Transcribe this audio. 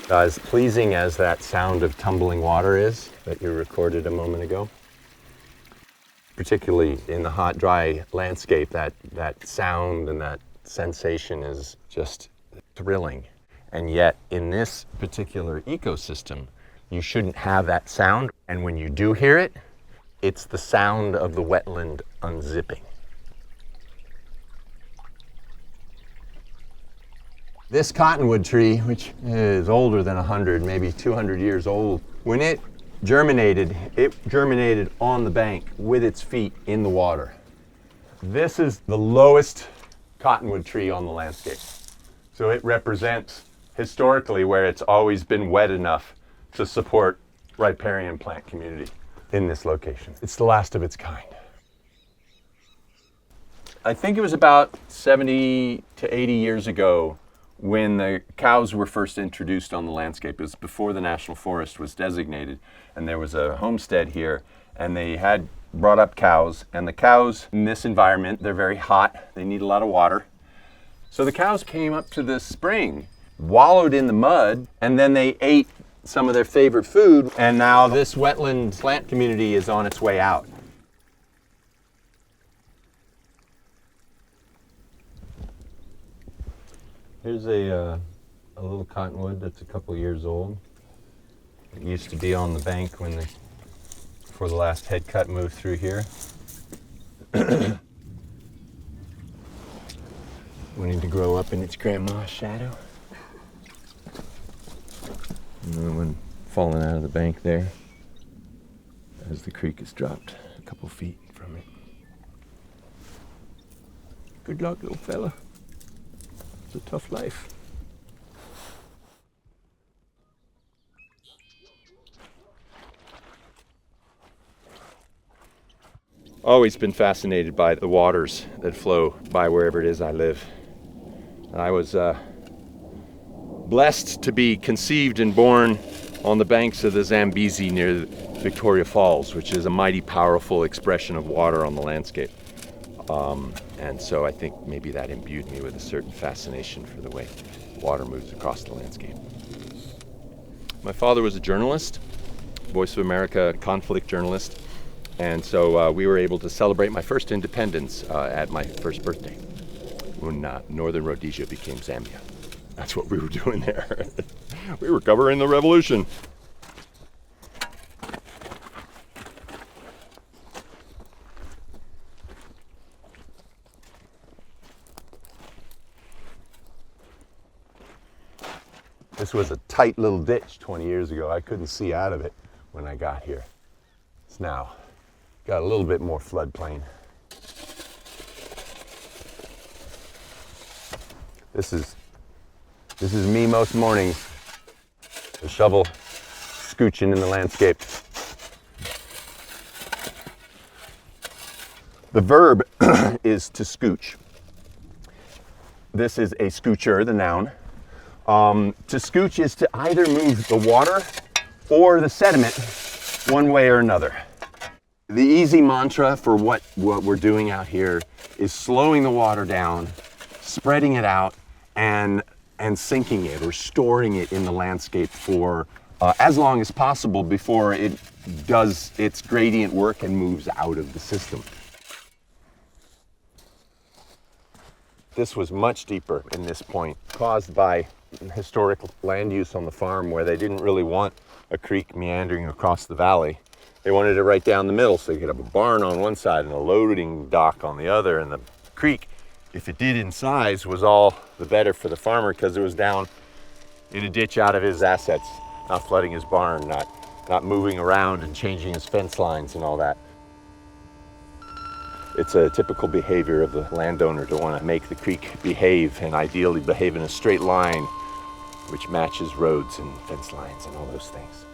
As pleasing as that sound of tumbling water is that you recorded a moment ago, particularly in the hot, dry landscape, that sound and that sensation is just thrilling. And yet, in this particular ecosystem, you shouldn't have that sound. And when you do hear it, it's the sound of the wetland unzipping. This cottonwood tree, which is older than 100, maybe 200 years old, when it germinated on the bank with its feet in the water. This is the lowest cottonwood tree on the landscape. So it represents historically where it's always been wet enough to support riparian plant community in this location. It's the last of its kind. I think it was about 70 to 80 years ago when the cows were first introduced on the landscape. It was before the National Forest was designated, and there was a homestead here, and they had brought up cows, and the cows in this environment, they're very hot, they need a lot of water. So the cows came up to the spring, wallowed in the mud, and then they ate some of their favorite food, and now this wetland plant community is on its way out. Here's a little cottonwood that's a couple years old. It used to be on the bank before the last head cut moved through here. Wanting to grow up in its grandma's shadow. Another one falling out of the bank there as the creek has dropped a couple feet from it. Good luck, little fella. It's a tough life. Always been fascinated by the waters that flow by wherever it is I live. I was blessed to be conceived and born on the banks of the Zambezi near Victoria Falls, which is a mighty powerful expression of water on the landscape. And so I think maybe that imbued me with a certain fascination for the way water moves across the landscape. My father was a journalist, Voice of America conflict journalist, and so we were able to celebrate my first independence at my first birthday when Northern Rhodesia became Zambia. That's what we were doing there. We were covering the revolution. This was a tight little ditch 20 years ago. I couldn't see out of it when I got here. It's now got a little bit more floodplain. This is me most mornings. The shovel scooching in the landscape. The verb is to scooch. This is a scoocher, the noun. To scooch is to either move the water or the sediment one way or another. The easy mantra for what we're doing out here is slowing the water down, spreading it out, and sinking it or storing it in the landscape for as long as possible before it does its gradient work and moves out of the system. This was much deeper in this point, caused by historic land use on the farm where they didn't really want a creek meandering across the valley. They wanted it right down the middle so you could have a barn on one side and a loading dock on the other, and the creek, if it did in size, was all the better for the farmer because it was down in a ditch out of his assets, not flooding his barn, not moving around and changing his fence lines and all that. It's a typical behavior of the landowner to want to make the creek behave, and ideally behave in a straight line, which matches roads and fence lines and all those things.